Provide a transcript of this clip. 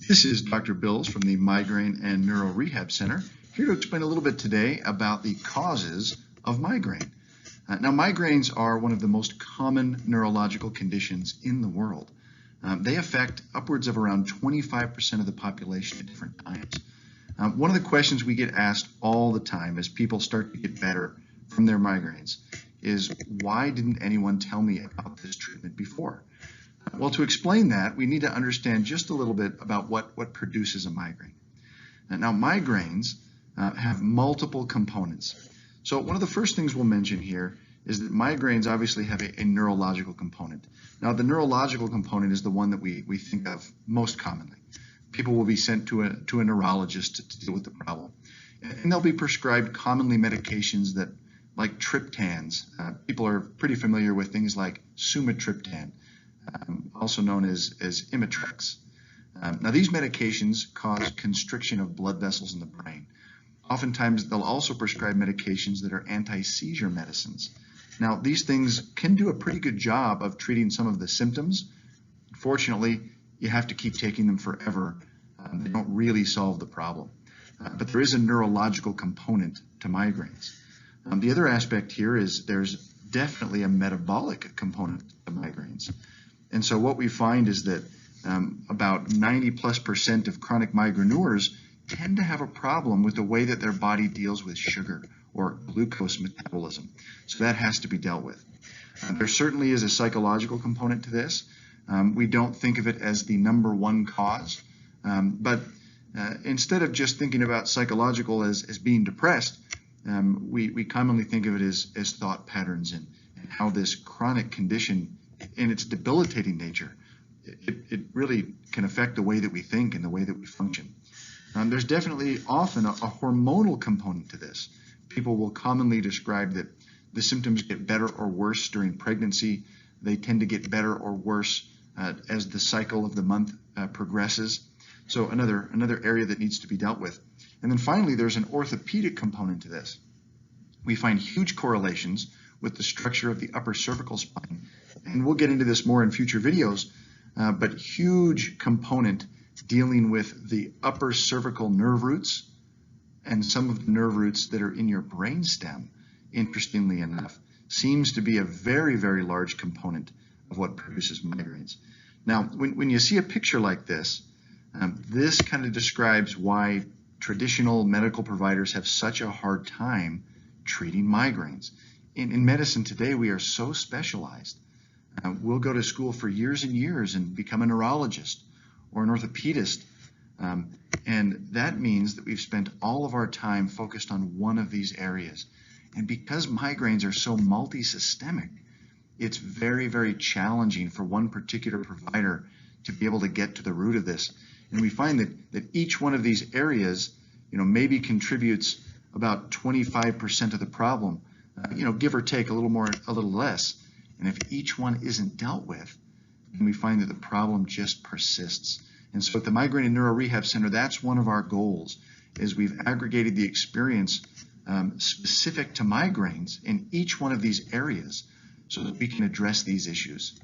This is Dr. Bills from the Migraine and Neuro Rehab Center, here to explain a little bit today about the causes of migraine. Now, migraines are one of the most common neurological conditions in the world. They affect upwards of around 25% of the population at different times. One of the questions we get asked all the time as people start to get better from their migraines is, why didn't anyone tell me about this treatment before? Well, to explain that, we need to understand just a little bit about what produces a migraine. Now, migraines have multiple components. So one of the first things we'll mention here is that migraines obviously have a neurological component. Now, the neurological component is the one that we think of most commonly. People will be sent to a neurologist to deal with the problem. And they'll be prescribed commonly medications that, like triptans. People are pretty familiar with things like sumatriptan, also known as Imitrex. Now, these medications cause constriction of blood vessels in the brain. Oftentimes, they'll also prescribe medications that are anti-seizure medicines. Now, these things can do a pretty good job of treating some of the symptoms. Unfortunately, you have to keep taking them forever. They don't really solve the problem. But there is a neurological component to migraines. The other aspect here is there's definitely a metabolic component to migraines. And so what we find is that about 90+% of chronic migraineurs tend to have a problem with the way that their body deals with sugar or glucose metabolism. So that has to be dealt with. There certainly is a psychological component to this. We don't think of it as the #1 cause, but instead of just thinking about psychological as being depressed, we commonly think of it as thought patterns and how this chronic condition, in its debilitating nature, it really can affect the way that we think and the way that we function. There's definitely often a hormonal component to this. People will commonly describe that the symptoms get better or worse during pregnancy. They tend to get better or worse as the cycle of the month progresses. So another area that needs to be dealt with. And then finally, there's an orthopedic component to this. We find huge correlations with the structure of the upper cervical spine. And we'll get into this more in future videos, but huge component dealing with the upper cervical nerve roots and some of the nerve roots that are in your brainstem, interestingly enough, seems to be a very, very large component of what produces migraines. Now, when you see a picture like this, this kind of describes why traditional medical providers have such a hard time treating migraines. In medicine today, we are so specialized. We'll go to school for years and years and become a neurologist or an orthopedist. And that means that we've spent all of our time focused on one of these areas. And because migraines are so multi-systemic, it's very, very challenging for one particular provider to be able to get to the root of this. And we find that each one of these areas, maybe contributes about 25% of the problem, give or take a little more, a little less. And if each one isn't dealt with, then we find that the problem just persists. And so at the Migraine and Neuro Rehab Center, that's one of our goals, is we've aggregated the experience specific to migraines in each one of these areas so that we can address these issues.